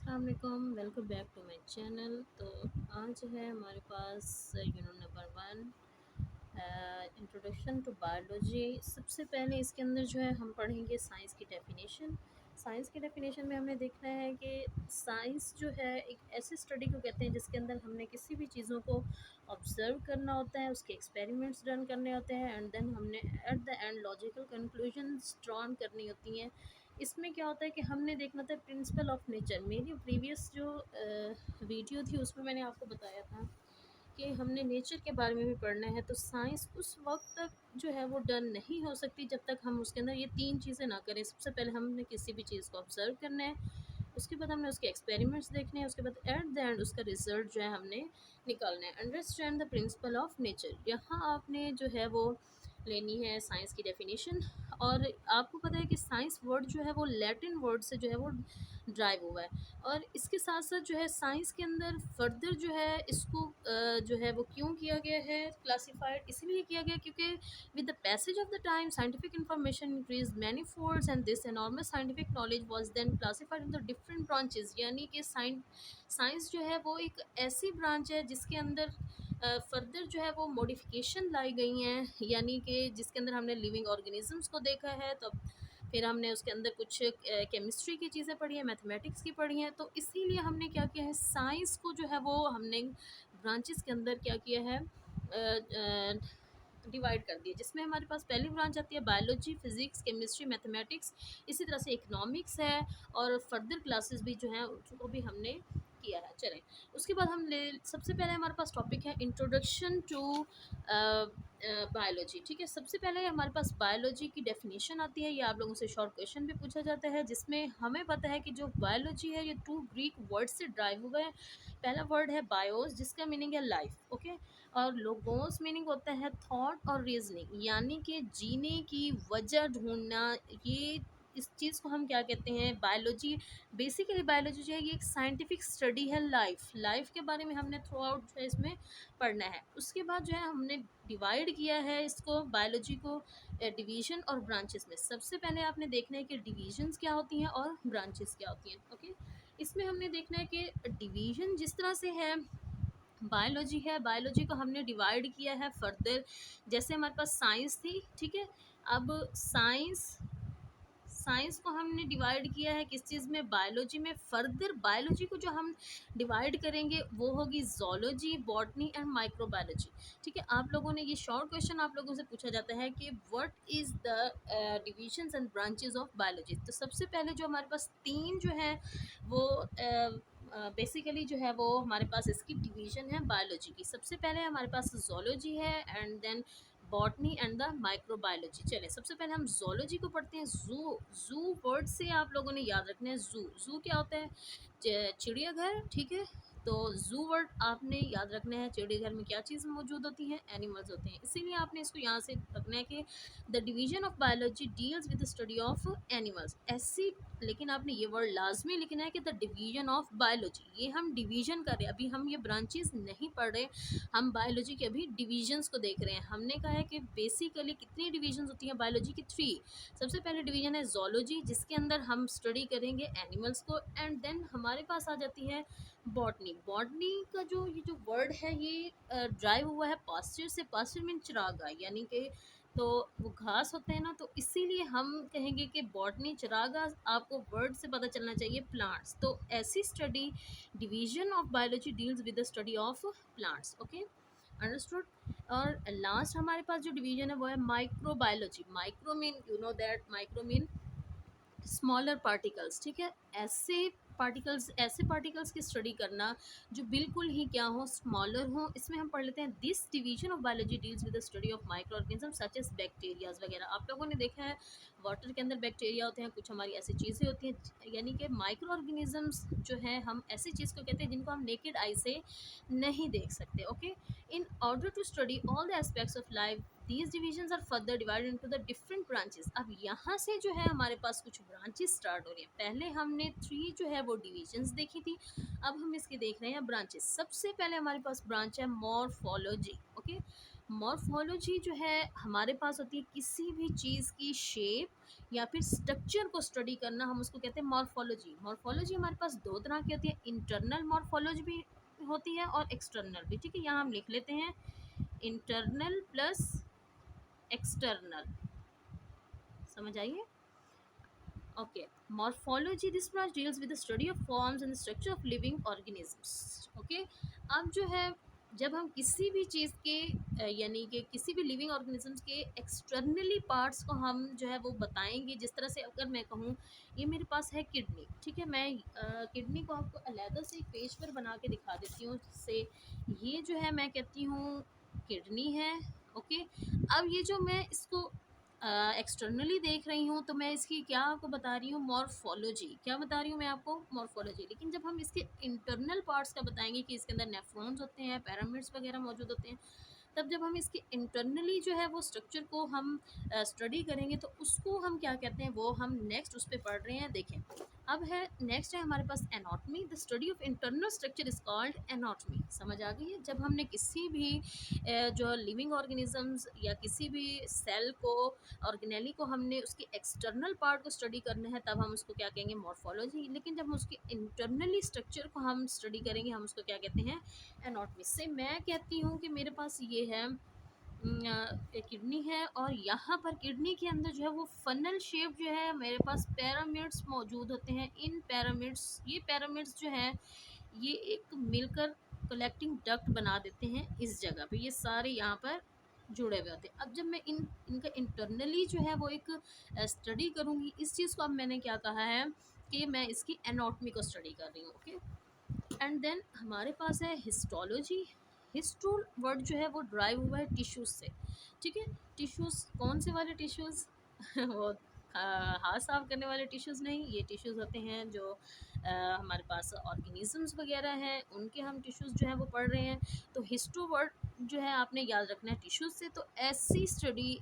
अस्सलाम वालेकुम, welcome back to my channel. तो आज है हमारे पास unit number 1, introduction to biology. सबसे पहले इसके अंदर जो है हम पढ़ेंगे साइंस की डेफिनेशन। साइंस की डेफिनेशन में हमने देखना है कि साइंस जो है एक ऐसी स्टडी को कहते हैं जिसके अंदर हमने किसी भी चीज़ों को ऑब्ज़र्व करना होता है, उसके एक्सपेरिमेंट्स रन करने होते हैं एंड देन हमने at the end logical conclusions drawn करनी होती हैं। इसमें क्या होता है कि हमने देखना था प्रिंसिपल ऑफ नेचर। मेरी प्रीवियस जो वीडियो थी उसमें मैंने आपको बताया था कि हमने नेचर के बारे में भी पढ़ना है। तो साइंस उस वक्त तक जो है वो डन नहीं हो सकती जब तक हम उसके अंदर ये तीन चीज़ें ना करें। सबसे पहले हमने किसी भी चीज़ को ऑब्जर्व करना है, उसके बाद हमने उसके एक्सपेरिमेंट्स देखने हैं, उसके बाद एट द एंड उसका रिजल्ट जो है हमने निकालना है। Understand the principle of nature, यहाँ आपने जो है वो लेनी है साइंस की डेफिनेशन। और आपको पता है कि साइंस वर्ड जो है वो लैटिन वर्ड से जो है वो ड्राइव हुआ है। और इसके साथ साथ जो है साइंस के अंदर फर्दर जो है इसको जो है वो क्यों किया गया है क्लासिफाइड, इसलिए किया गया क्योंकि with the passage of the time scientific information increase many folds and this enormous scientific knowledge was then classified in the different branches. यानी कि साइंस जो है वो एक ऐसी ब्रांच है जिसके अंदर फर्दर जो है वो मॉडिफिकेशन लाई गई हैं, यानी कि जिसके अंदर हमने लिविंग ऑर्गेनिजम्स को देखा है। तो फिर हमने उसके अंदर कुछ केमिस्ट्री की चीज़ें पढ़ी हैं, मैथमेटिक्स की पढ़ी हैं। तो इसीलिए हमने क्या किया है, साइंस को जो है वो हमने ब्रांचेस के अंदर क्या किया है, डिवाइड कर दिया। जिसमें हमारे पास पहली ब्रांच आती है बायोलॉजी, फिजिक्स, केमिस्ट्री, मैथमेटिक्स। इसी तरह से इकोनॉमिक्स है और फर्दर क्लासेस भी जो हैं उसको भी हमने किया है। चलें, उसके बाद हम ले सबसे पहले हमारे पास टॉपिक है इंट्रोडक्शन टू बायोलॉजी। ठीक है, सबसे पहले हमारे पास बायोलॉजी की डेफिनेशन आती है। ये आप लोगों से शॉर्ट क्वेश्चन भी पूछा जाता है, जिसमें हमें पता है कि जो बायोलॉजी है ये टू ग्रीक वर्ड से ड्राइव हुआ है। पहला वर्ड है बायोस, जिसका मीनिंग है लाइफ, ओके। और लोगोस मीनिंग होता है थॉट और रीजनिंग, यानी कि जीने की वजह ढूंढना। ये इस चीज़ को हम क्या कहते हैं, बायोलॉजी। बेसिकली बायोलॉजी जो है ये एक साइंटिफिक स्टडी है लाइफ के बारे में हमने थ्रू आउट जो है इसमें पढ़ना है। उसके बाद जो है हमने डिवाइड किया है इसको बायोलॉजी को डिवीजन और ब्रांचेस में। सबसे पहले आपने देखना है कि डिवीजन्स क्या होती हैं और ब्रांचेस क्या होती हैं, ओके। इसमें हमने देखना है कि डिवीजन जिस तरह से है, बायोलॉजी है, बायोलॉजी को हमने डिवाइड किया है फर्दर। जैसे हमारे पास साइंस थी, ठीक है। अब साइंस को हमने डिवाइड किया है किस चीज़ में, बायोलॉजी में। फर्दर बायोलॉजी को जो हम डिवाइड करेंगे वो होगी जोलॉजी, बॉटनी एंड माइक्रोबायोलॉजी। ठीक है, आप लोगों ने ये शॉर्ट क्वेश्चन आप लोगों से पूछा जाता है कि what is the divisions and branches of biology. तो सबसे पहले जो हमारे पास तीन जो है वो बेसिकली जो है वो हमारे पास इसकी डिवीजन है बायोलॉजी की। सबसे पहले हमारे पास जोलॉजी है and then botany and the microbiology. चलें, सबसे पहले हम जोलॉजी को पढ़ते हैं। जू वर्ड से आप लोगों ने याद रखना है, जू क्या होता है, चिड़ियाघर। ठीक है, तो जू वर्ड आपने याद रखना है। चिड़ियाघर में क्या चीज़ मौजूद होती हैं, एनिमल्स होते हैं। इसीलिए आपने इसको यहाँ से रखना है कि the division of biology deals with the study of animals, ऐसी। लेकिन आपने ये वर्ड लाजमी लिखना है कि द डिवीजन ऑफ बायोलॉजी, ये हम डिवीजन कर रहे हैं, अभी हम ये ब्रांचेस नहीं पढ़ रहे, हम बायोलॉजी के अभी डिवीजन्स को देख रहे हैं। हमने कहा है कि बेसिकली कितनी डिवीजन्स होती हैं बायोलॉजी की, 3। सबसे पहले डिवीजन है जोलॉजी, जिसके अंदर हम स्टडी करेंगे एनिमल्स को। एंड देन हमारे पास आ जाती है बॉटनी। बॉटनी का जो ये जो वर्ड है ये ड्राइव हुआ है पास्चर से। पास्चर मीन चिरागा, यानी कि तो वो घास होते हैं ना, तो इसीलिए हम कहेंगे कि बॉटनी चिरागा। आपको वर्ड से पता चलना चाहिए प्लांट्स। तो ऐसी study, division of biology deals with the study of plants, okay, understood. और लास्ट हमारे पास जो डिवीजन है वो है microbiology. Micro mean you know that, micro mean smaller particles. ठीक है, ऐसे पार्टिकल्स की स्टडी करना जो बिल्कुल ही क्या हो, स्मॉलर हो। इसमें हम पढ़ लेते हैं this division of biology deals with the study of micro organism such as bacterias वगैरह। आप लोगों ने देखा है वाटर के अंदर बैक्टीरिया होते हैं, कुछ हमारी ऐसी चीज़ें होती हैं, यानी कि माइक्रो ऑर्गेनिजम्स जो है हम ऐसी चीज़ को कहते हैं जिनको हम नेकेड आई से नहीं देख सकते, okay. In order to study all the aspects of life these divisions are further divided into the different branches. अब यहाँ से जो है हमारे पास कुछ ब्रांचेस स्टार्ट हो रही हैं। पहले हमने 3 जो है वो डिविजन्स देखी थी, अब हम इसके देख रहे हैं ब्रांचेस। सबसे पहले हमारे पास ब्रांच है मॉर्फोलॉजी, ओके। मॉर्फोलॉजी जो है हमारे पास होती है किसी भी चीज़ की शेप या फिर स्ट्रक्चर को स्टडी करना, हम उसको कहते हैं मॉर्फोलॉजी। मॉर्फोलॉजी हमारे पास दो तरह की होती है, इंटरनल मॉर्फोलॉजी भी होती है और एक्सटर्नल भी। ठीक है, यहाँ हम लिख लेते हैं इंटरनल प्लस एक्सटर्नल, समझ आइए। Okay, morphology this branch deals with the study of forms and structure of living organisms. Okay, अब जो है जब हम किसी भी चीज़ के यानी कि किसी भी लिविंग ऑर्गेनिजम्स के एक्सटर्नली पार्ट्स को हम जो है वो बताएंगे। जिस तरह से अगर मैं कहूँ ये मेरे पास है किडनी, ठीक है, मैं किडनी को आपको अलहदा से एक पेज पर बना के दिखा देती हूँ, जिससे ये जो है मैं कहती हूँ किडनी है। ओके, अब ये जो मैं इसको एक्सटर्नली देख रही हूँ तो मैं इसकी क्या आपको बता रही हूँ, मॉर्फोलॉजी। क्या बता रही हूँ मैं आपको, मॉर्फोलॉजी। लेकिन जब हम इसके इंटरनल पार्ट्स का बताएंगे कि इसके अंदर नेफ्रॉन्स होते हैं, पैरामिड्स वगैरह मौजूद होते हैं, तब जब हम इसके इंटरनली जो है वो स्ट्रक्चर को हम स्टडी करेंगे तो उसको हम क्या कहते हैं, वो हम नेक्स्ट उस पर पढ़ रहे हैं। देखें, अब है नेक्स्ट है हमारे पास anatomy. The study of internal structure is called anatomy. समझ आ गई है। जब हमने किसी भी जो लिविंग ऑर्गेनिजम्स या किसी भी सेल को, ऑर्गेनेली को, हमने उसके एक्सटर्नल पार्ट को स्टडी करना है तब हम उसको क्या कहेंगे, मॉर्फोलॉजी। लेकिन जब हम उसके इंटरनली स्ट्रक्चर को हम स्टडी करेंगे हम उसको क्या कहते हैं, एनाटॉमी। से मैं कहती हूँ कि मेरे पास ये है किडनी है और यहाँ पर किडनी के अंदर जो है वो फनल शेप जो है मेरे पास पैरामिड्स मौजूद होते हैं। इन पैरामिड्स, ये पैरामिड्स जो है ये एक मिलकर कलेक्टिंग डक्ट बना देते हैं इस जगह पे, ये सारे यहाँ पर जुड़े हुए होते हैं। अब जब मैं इनका इंटरनली जो है वो एक स्टडी करूँगी, इस चीज़ को अब मैंने क्या कहा है कि मैं इसकी एनाटॉमी को स्टडी कर रही हूँ। ओके, एंड देन हमारे पास है हिस्टोलॉजी। हिस्टोल वर्ड जो है वो ड्राइव हुआ है टिश्यूज से। ठीक है, टिश्यूज कौन से वाले टिश्यूज वो हाथ साफ करने वाले टिश्यूज़ नहीं, ये टिश्यूज़ होते हैं जो हमारे पास ऑर्गेनिजम्स वगैरह हैं, उनके हम टिश्यूज़ जो है वो पढ़ रहे हैं। तो हिस्टो वर्ड जो है आपने याद रखना है टिश्यूज़ से। तो ऐसी स्टडी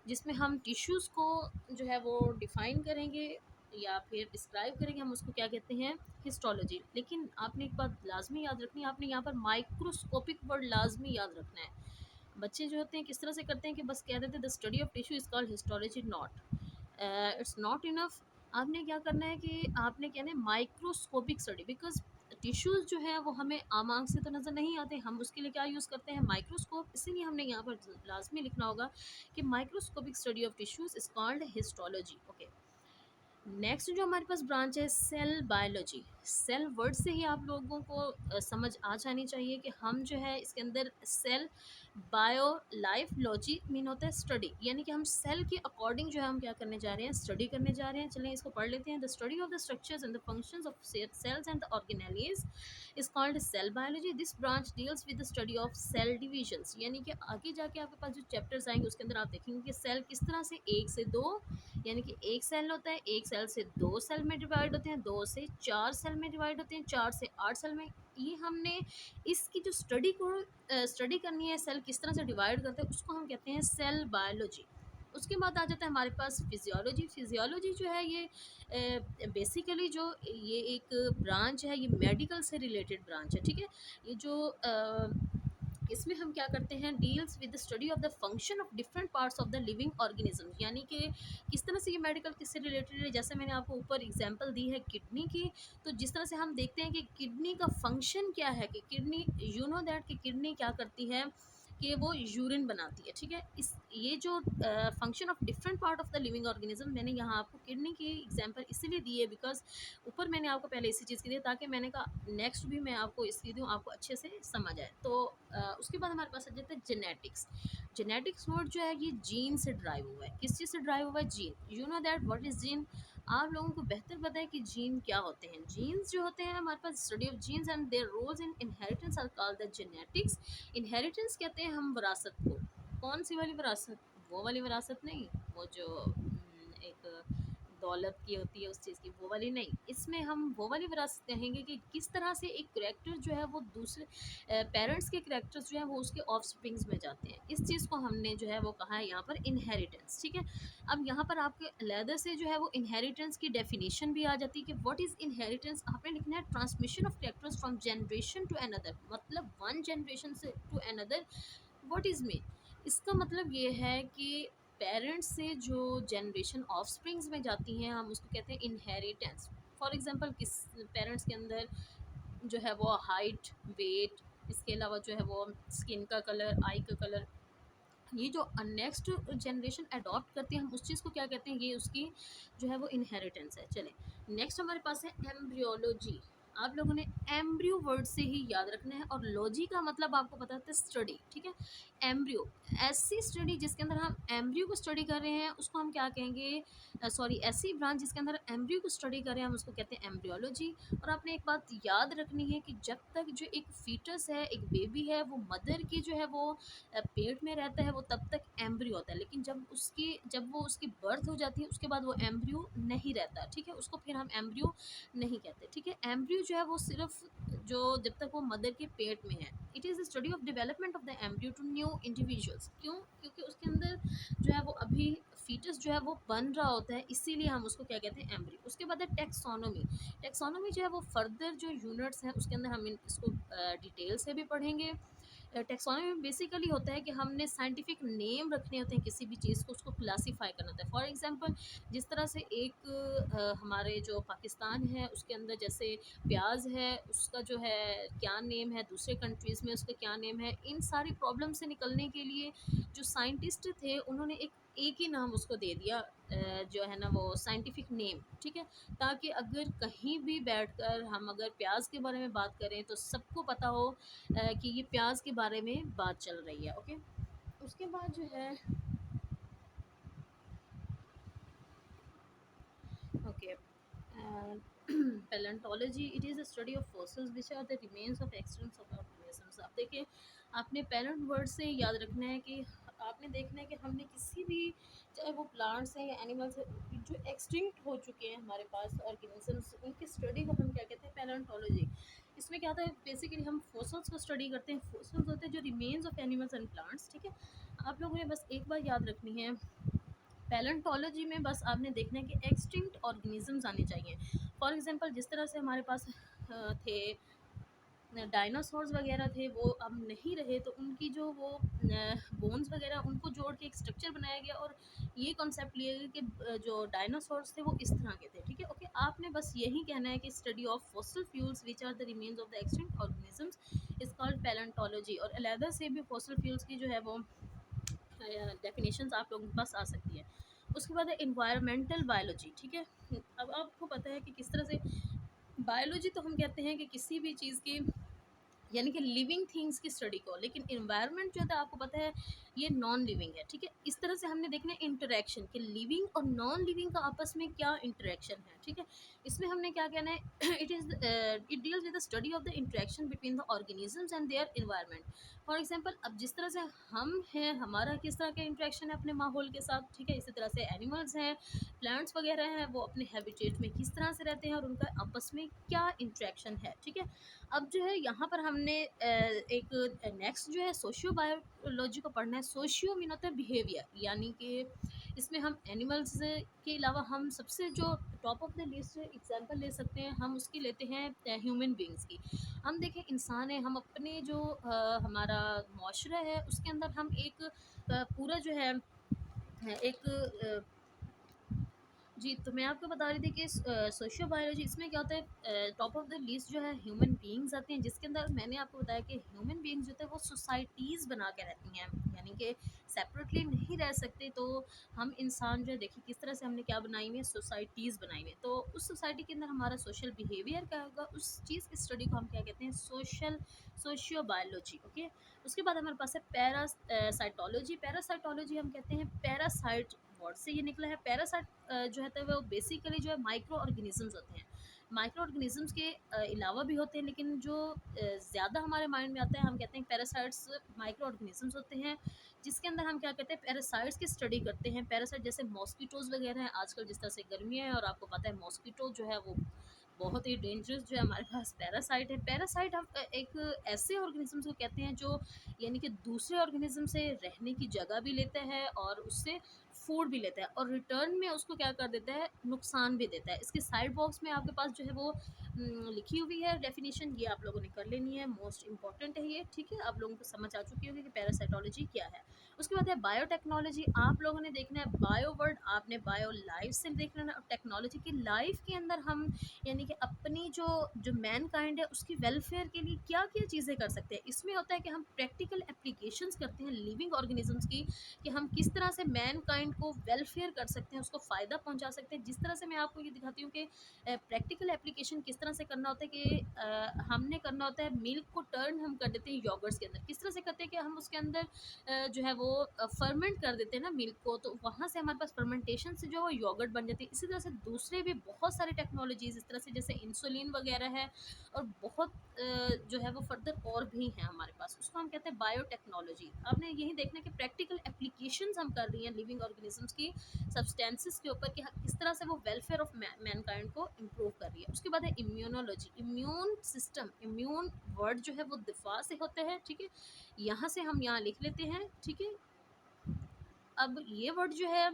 जिसमें हम टिश्यूज़ को जो है वो डिफ़ाइन करेंगे या फिर डिस्क्राइब करेंगे, हम उसको क्या कहते हैं, हिस्टोलॉजी। लेकिन आपने एक बात लाजमी याद रखनी है, आपने यहाँ पर माइक्रोस्कोपिक वर्ड लाजमी याद रखना है। बच्चे जो होते हैं किस तरह से करते हैं कि बस कह देते हैं the study of tissue is called histology. Not, it's not enough. आपने क्या करना है कि आपने कहना है माइक्रोस्कोपिक स्टडी, बिकॉज टिश्यूज़ जो है वो हमें आम आंख से तो नज़र नहीं आते, हम उसके लिए क्या यूज़ करते हैं, माइक्रोस्कोप। इसीलिए हमने यहाँ पर लाजमी लिखना होगा कि microscopic study of tissues is called histology. Okay, next जो हमारे पास ब्रांच है सेल बायोलॉजी। सेल वर्ड से ही आप लोगों को समझ आ जानी चाहिए कि हम जो है इसके अंदर cell, bio, life, logy mean होता है स्टडी, यानी कि हम सेल के अकॉर्डिंग जो है हम क्या करने जा रहे हैं, स्टडी करने जा रहे हैं। चलिए इसको पढ़ लेते हैं। The study of the structures and the functions of cells and the organelles is called cell biology. This branch deals with the study of cell divisions, यानी कि आगे जाके आपके पास जो चैप्टर्स आएंगे उसके अंदर आप देखेंगे कि सेल किस तरह से एक से दो, यानी कि एक सेल होता है, एक सेल से दो सेल में डिवाइड होते हैं, दो से चार सेल में डिवाइड होते हैं, चार से आठ सेल में। ये हमने इसकी जो स्टडी को स्टडी करनी है, सेल किस तरह से डिवाइड करते हैं, उसको हम कहते हैं सेल बायोलॉजी। उसके बाद आ जाता है हमारे पास फिजियोलॉजी। फिजियोलॉजी जो है ये बेसिकली जो ये एक ब्रांच है, ये मेडिकल से रिलेटेड ब्रांच है। ठीक है, ये जो इसमें हम क्या करते हैं, deals with the study of the function of different parts of the living organism, यानी कि किस तरह से ये मेडिकल किससे रिलेटेड है। जैसे मैंने आपको ऊपर एग्जांपल दी है किडनी की, तो जिस तरह से हम देखते हैं कि किडनी का फंक्शन क्या है, कि किडनी, यू नो दैट कि किडनी क्या करती है कि वो यूरिन बनाती है। ठीक है, इस ये जो function of different part of the living organism, मैंने यहाँ आपको किडनी की एग्जांपल इसीलिए दी है बिकॉज ऊपर मैंने आपको पहले इसी चीज़ की दी ताकि मैंने कहा नेक्स्ट भी मैं आपको इसलिए दूँ आपको अच्छे से समझ आए। तो उसके बाद हमारे पास आ जाता है जेनेटिक्स। जेनेटिक्स वर्ड जो है ये जीन से ड्राइव हुआ है। किस चीज़ से ड्राइव हुआ है, gene. You know that what is gene. आप लोगों को बेहतर पता है कि जीन क्या होते हैं। जीन्स जो होते हैं हमारे पास, study of genes and their roles in inheritance are called the genetics. Inheritance कहते हैं हम विरासत को। कौन सी वाली विरासत, वो वाली विरासत नहीं, वो जो एक दौलत की होती है उस चीज़ की, वो वाली नहीं। इसमें हम वो वाली विरासत कहेंगे कि किस तरह से एक करैक्टर जो है वो दूसरे पेरेंट्स के करैक्टर्स जो है वो उसके ऑफस्प्रिंग्स में जाते हैं। इस चीज़ को हमने जो है वो कहा है यहाँ पर इनहेरिटेंस। ठीक है, अब यहाँ पर आपके अलहदा से जो है वो इनहेरिटेंस की डेफिनेशन भी आ जाती है कि व्हाट इज़ इनहेरिटेंस। आपने लिखना है transmission of characters from generation to another, मतलब वन जनरेशन से to another. What is mean, इसका मतलब ये है कि पेरेंट्स से जो जनरेशन ऑफस्प्रिंग्स में जाती हैं हम उसको कहते हैं इनहेरिटेंस। फॉर एग्जांपल किस पेरेंट्स के अंदर जो है वो हाइट, वेट, इसके अलावा जो है वो स्किन का कलर, आई का कलर, ये जो नेक्स्ट जनरेशन अडॉप्ट करती है हम उस चीज़ को क्या कहते हैं, ये उसकी जो है वो इनहेरिटेंस है। चले नेक्स्ट हमारे पास है एम्ब्रियोलॉजी। आप लोगों ने एम्ब्रियो वर्ड से ही याद रखना है, और लॉजी का मतलब आपको पता है स्टडी, ठीक है। एम्ब्रियो ऐसी स्टडी जिसके अंदर हम एम्ब्रियो को स्टडी कर रहे हैं उसको हम क्या कहेंगे, सॉरी ऐसी ब्रांच जिसके अंदर एम्ब्रियो को स्टडी कर रहे हैं हम उसको कहते हैं एम्ब्रियोलॉजी। और आपने एक बात याद रखनी है कि जब तक जो एक फीटस है, एक बेबी है, वो मदर की जो है वो पेट में रहता है वो तब तक एम्ब्रियो होता है, लेकिन जब वो उसकी बर्थ हो जाती है उसके बाद वो एम्ब्रियो नहीं रहता, ठीक है, उसको फिर हम एम्ब्रियो नहीं कहते, ठीक है। एम्ब्रियो जो है वो सिर्फ जो जब तक वो मदर के पेट में है, it is the study of development of the embryo to new individuals. क्यों? क्योंकि उसके अंदर जो है वो अभी फीटस जो है वो बन रहा होता है, इसीलिए हम उसको क्या कहते हैं, एम्ब्रियो। उसके बाद है टेक्सोनोमी। टेक्सोनोमी जो है वो फर्दर जो यूनिट्स हैं उसके अंदर हम इसको डिटेल से भी पढ़ेंगे। टेक्सोनॉमी में बेसिकली होता है कि हमने साइंटिफिक नेम रखने होते हैं किसी भी चीज़ को, उसको क्लासीफाई करना होता है। फॉर एग्जांपल जिस तरह से एक हमारे जो पाकिस्तान है उसके अंदर जैसे प्याज है, उसका जो है क्या नेम है, दूसरे कंट्रीज़ में उसका क्या नेम है, इन सारी प्रॉब्लम से निकलने के लिए जो साइंटिस्ट थे उन्होंने एक ही नाम उसको दे दिया, जो है ना वो साइंटिफिक नेम, ठीक है, ताकि अगर कहीं भी बैठकर हम अगर प्याज के बारे में बात करें तो सबको पता हो कि ये प्याज के बारे में बात चल रही है। ओके, उसके बाद जो है okay palaeontology, it is the study of fossils which are the remains of extents of organisms. आप देखिए, आपने पैरेंट वर्ड से याद रखना है कि आपने देखना है कि हमने किसी भी, चाहे वो प्लांट्स हैं या एनिमल्स हैं जो एक्सटिंक्ट हो चुके हैं हमारे पास ऑर्गेनिजम्स, उनकी स्टडी को हम क्या कहते हैं, पैलेंटोलॉजी। इसमें क्या होता है, बेसिकली हम फॉसिल्स को स्टडी करते हैं। फॉसिल्स होते हैं जो remains of animals and plants, ठीक है। आप लोगों ने बस एक बार याद रखनी है, पैलेंटोलॉजी में बस आपने देखना है कि एक्सटिंक्ट ऑर्गेनिजम्स आने चाहिए। फॉर एग्जांपल जिस तरह से हमारे पास थे डायनासोर्स वगैरह थे, वो अब नहीं रहे, तो उनकी जो वो बोन्स वगैरह उनको जोड़ के एक स्ट्रक्चर बनाया गया, और ये कॉन्सेप्ट लिया गया कि जो डायनासोर्स थे वो इस तरह के थे, ठीक है। ओके, आपने बस यही कहना है कि study of fossil fuels which are the remains of the extinct organisms is called paleontology. और अलहदा से भी फॉसिल फ्यूल्स की जो है वो डेफिनेशंस आप लोगों के पास आ सकती है। उसके बाद है इन्वायरमेंटल बायोलॉजी, ठीक है। अब आपको पता है कि किस तरह से बायोलॉजी तो हम कहते हैं कि किसी भी चीज़ की, यानी कि लिविंग थिंग्स की स्टडी को, लेकिन इन्वायरमेंट जो है आपको पता है ये नॉन लिविंग है, ठीक है। इस तरह से हमने देखना है इंटरेक्शन कि लिविंग और नॉन लिविंग का आपस में क्या इंटरेक्शन है, ठीक है। इसमें हमने क्या कहना है, it deals with the study of the interaction between the organisms and their environment. For example अब जिस तरह से हम हैं, हमारा किस तरह का इंटरेक्शन है अपने माहौल के साथ, ठीक है, इसी तरह से एनिमल्स हैं, प्लांट्स वगैरह हैं, वो अपने हैबिटेट में किस तरह से रहते हैं और उनका आपस में क्या इंटरेक्शन है, ठीक है। अब जो है यहाँ पर हमने एक नेक्स्ट जो है सोशियो बायोलॉजी को पढ़ना है। सोशियो मीन होता है बिहेवियर, यानी कि इसमें हम एनिमल्स के अलावा हम सबसे जो top of the list example ले सकते हैं, हम उसकी लेते हैं ह्यूमन बींग्स की। हम देखें इंसान है, हम अपने जो हमारा माशरा है उसके अंदर हम एक पूरा जो है एक जी, तो मैं आपको बता रही थी कि सोशियो बायोलॉजी इसमें क्या होता है, टॉप ऑफ द लिस्ट जो है ह्यूमन बीइंग्स आते हैं, जिसके अंदर मैंने आपको बताया कि ह्यूमन बीइंग्स जो होते हैं वो सोसाइटीज़ बना के रहती हैं, यानी कि सेपरेटली नहीं रह सकते। तो हम इंसान जो है देखिए किस तरह से हमने क्या बनाई हुई है, सोसाइटीज़ बनाई हुई है। तो उस सोसाइटी के अंदर हमारा सोशल बिहेवियर क्या होगा, उस चीज़ की स्टडी को हम क्या कहते हैं, सोशियो बायोलॉजी। ओके, उसके बाद हमारे पास है पैरासाइटोलॉजी। पैरासाइटोलॉजी हम कहते हैं पैरासाइट वर्ड से ये निकला है। पैरासाइट जो है वो बेसिकली जो है माइक्रो ऑर्गेनिजम्स होते हैं। माइक्रो ऑर्गेनिजम्स के अलावा भी होते हैं, लेकिन जो ज़्यादा हमारे माइंड में आता है हम कहते हैं पैरासाइट्स माइक्रो ऑर्गेनिजम्स होते हैं, जिसके अंदर हम क्या कहते हैं, पैरासाइट्स की स्टडी करते हैं। पैरासाइट जैसे मॉस्किटोज़ वगैरह हैं, आजकल जिस तरह से गर्मियाँ हैं और आपको पता है मॉस्किटो जो है वो बहुत ही डेंजरस जो है हमारे पास पैरासाइट है। पैरासाइट हम एक ऐसे ऑर्गेनिजम्स को कहते हैं जो यानी कि दूसरे ऑर्गेनिज्म से रहने की जगह भी लेता है और उससे फूड भी लेता है और रिटर्न में उसको क्या कर देता है, नुकसान भी देता है। इसके साइड बॉक्स में आपके पास जो है वो लिखी हुई है डेफिनेशन, ये आप लोगों ने कर लेनी है, मोस्ट इंपॉर्टेंट है ये, ठीक है। आप लोगों को समझ आ चुकी होगी कि पैरासाइटोलॉजी क्या है। उसके बाद है बायोटेक्नोलॉजी। आप लोगों ने देखना है बायो वर्ड, आपने बायो लाइफ से देख लेना, और टेक्नोलॉजी की लाइफ के अंदर हम यानी कि अपनी जो जो मैन काइंड है उसकी वेलफेयर के लिए क्या क्या चीज़ें कर सकते हैं। इसमें होता है कि हम प्रैक्टिकल एप्लीकेशंस करते हैं लिविंग ऑर्गेनिजम्स की, कि हम किस तरह से मैन काइंड को वेलफेयर कर सकते हैं, उसको फ़ायदा पहुंचा सकते हैं। जिस तरह से मैं आपको ये दिखाती हूँ कि प्रैक्टिकल एप्लीकेशन किस तरह से करना होता है, कि हमने करना होता है मिल्क को टर्न हम कर देते हैं योगर्ट्स के अंदर। किस तरह से करते हैं कि हम उसके अंदर जो है वो फर्मेंट कर देते हैं ना मिल्क को, तो वहाँ से हमारे पास फर्मेंटेशन से जो है योगर्ट बन जाती है। इसी तरह से दूसरे भी बहुत सारे टेक्नोलॉजीज इस तरह से जैसे इंसुलिन वगैरह है, और बहुत जो है वो फर्दर और भी हैं हमारे पास, उसको हम कहते हैं बायोटेक्नोलॉजी। आपने यही देखना है कि प्रैक्टिकल एप्लीकेशंस हम कर रही हैं लिविंग ऑर्गेनिजम्स की सब्सटेंसेस के ऊपर, कि किस तरह से वो वेलफेयर ऑफ मैनकाइंड को इम्प्रूव कर रही है। उसके बाद है immunology. Immune system, immune word जो है वो दिफा से होते हैं, ठीक है। यहाँ से हम यहाँ लिख लेते हैं, ठीक है। अब ये वर्ड जो है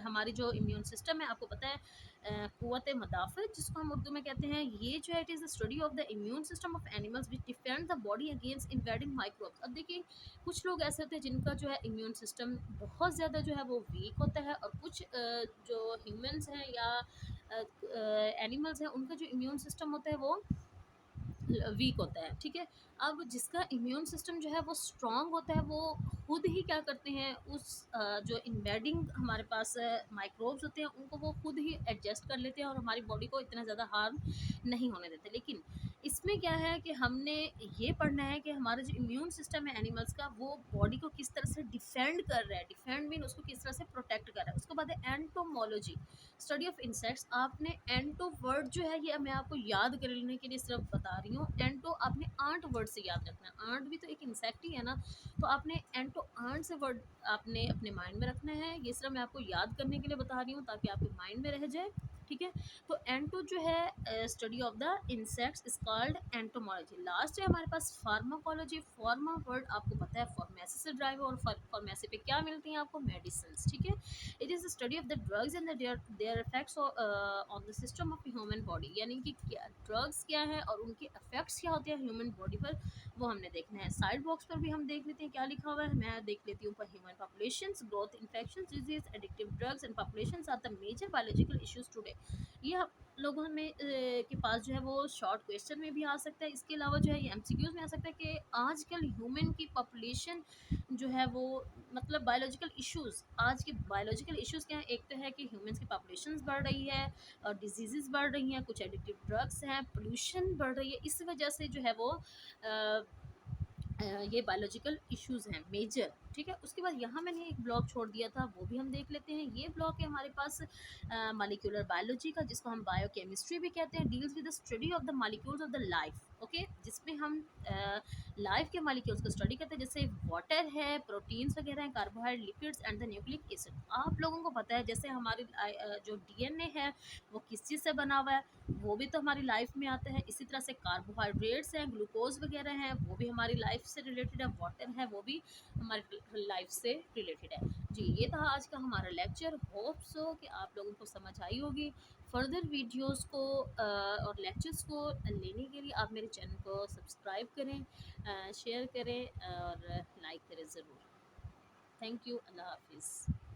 हमारी जो इम्यून सिस्टम है, आपको पता है क़ुव्वत मदाफ़त जिसको हम उर्दू में कहते हैं, ये जो है it is the study of the immune system of animals which defend the body against invading microbes. अब देखिए कुछ लोग ऐसे होते हैं जिनका जो है इम्यून सिस्टम बहुत ज़्यादा जो है वो वीक होता है, और कुछ जो ह्यूमंस हैं या एनिमल्स हैं उनका जो इम्यून सिस्टम होता है वो वीक होता है, ठीक है। अब जिसका इम्यून सिस्टम जो है वो स्ट्रांग होता है, वो खुद ही क्या करते हैं उस जो इन्वेडिंग हमारे पास माइक्रोब्स होते हैं उनको वो खुद ही एडजस्ट कर लेते हैं और हमारी बॉडी को इतना ज़्यादा हार्म नहीं होने देते। लेकिन इसमें क्या है कि हमने ये पढ़ना है कि हमारा जो इम्यून सिस्टम है एनिमल्स का, वो बॉडी को किस तरह से डिफेंड कर रहा है, डिफेंड मीन उसको किस तरह से प्रोटेक्ट कर रहा है। उसके बाद है एंटोमोलॉजी, स्टडी ऑफ इंसेक्ट्स। आपने एंटो वर्ड जो है ये मैं आपको याद कर लेने के लिए सिर्फ बता रही हूँ। एंटो आपने आंट वर्ड से याद रखना है, आंट भी तो एक इंसेक्ट ही है ना, तो आपने एंटो आंट से वर्ड आपने अपने माइंड में रखना है। ये सिर्फ मैं आपको याद करने के लिए बता रही हूँ ताकि आपके माइंड में रह जाए, ठीक है। तो एंटो जो है study of the insects is called entomology. Last है हमारे पास फार्माकोलॉजी। फार्मा वर्ड आपको पता है फार्मेसी से ड्राइव, और फार्मेसी पे क्या मिलती हैं आपको, मेडिसिन, ठीक है। It is the study of the drugs and there effects on the system of human body, यानी कि क्या ड्रग्स क्या है और उनके इफेक्ट्स क्या होते हैं ह्यूमन बॉडी पर, वो हमने देखना है। साइड बॉक्स पर भी हम देख लेते हैं क्या लिखा हुआ है, मैं देख लेती हूँ। Human populations, growth, infection, disease, addictive drugs and populations are the major biological issues today. ये आप लोगों में के पास जो है वो शॉर्ट क्वेश्चन में भी आ सकता है। इसके अलावा जो है ये एमसीक्यूज में आ सकता है कि आजकल ह्यूमन की पॉपुलेशन जो है वो मतलब बायोलॉजिकल इश्यूज, आज के बायोलॉजिकल इश्यूज क्या है, एक तो है कि ह्यूमंस की पॉपुलेशन बढ़ रही है और डिजीजेस बढ़ रही हैं, कुछ एडिक्टिव ड्रग्स हैं, पोल्यूशन बढ़ रही है, इस वजह से जो है वो ये बायोलॉजिकल इश्यूज हैं मेजर, ठीक है। उसके बाद यहाँ मैंने एक ब्लॉग छोड़ दिया था, वो भी हम देख लेते हैं। ये ब्लॉग है हमारे पास मॉलिक्यूलर बायोलॉजी का, जिसको हम बायोकेमिस्ट्री भी कहते हैं, deals with the study of the molecules of the life, okay, जिसमें हम लाइफ के मॉलिक्यूल्स को स्टडी करते हैं, जैसे वाटर है, प्रोटीन्स वगैरह हैं, carbohydrate, lipids and the nucleic acid. आप लोगों को पता है जैसे हमारे जो डीएनए है वो किस चीज़ से बना हुआ है, वो भी तो हमारी लाइफ में आता है। इसी तरह से कार्बोहाइड्रेट्स हैं, ग्लूकोज वगैरह हैं, वो भी हमारी लाइफ से रिलेटेड है, वाटर है वो भी हमारी लाइफ से रिलेटेड है। जी ये था आज का हमारा लेक्चर। होप सो कि आप लोगों को समझ आई होगी। फर्दर वीडियोस को और लेक्चर्स को लेने के लिए आप मेरे चैनल को सब्सक्राइब करें, शेयर करें और लाइक करें ज़रूर। Thank you. अल्लाह हाफिज़।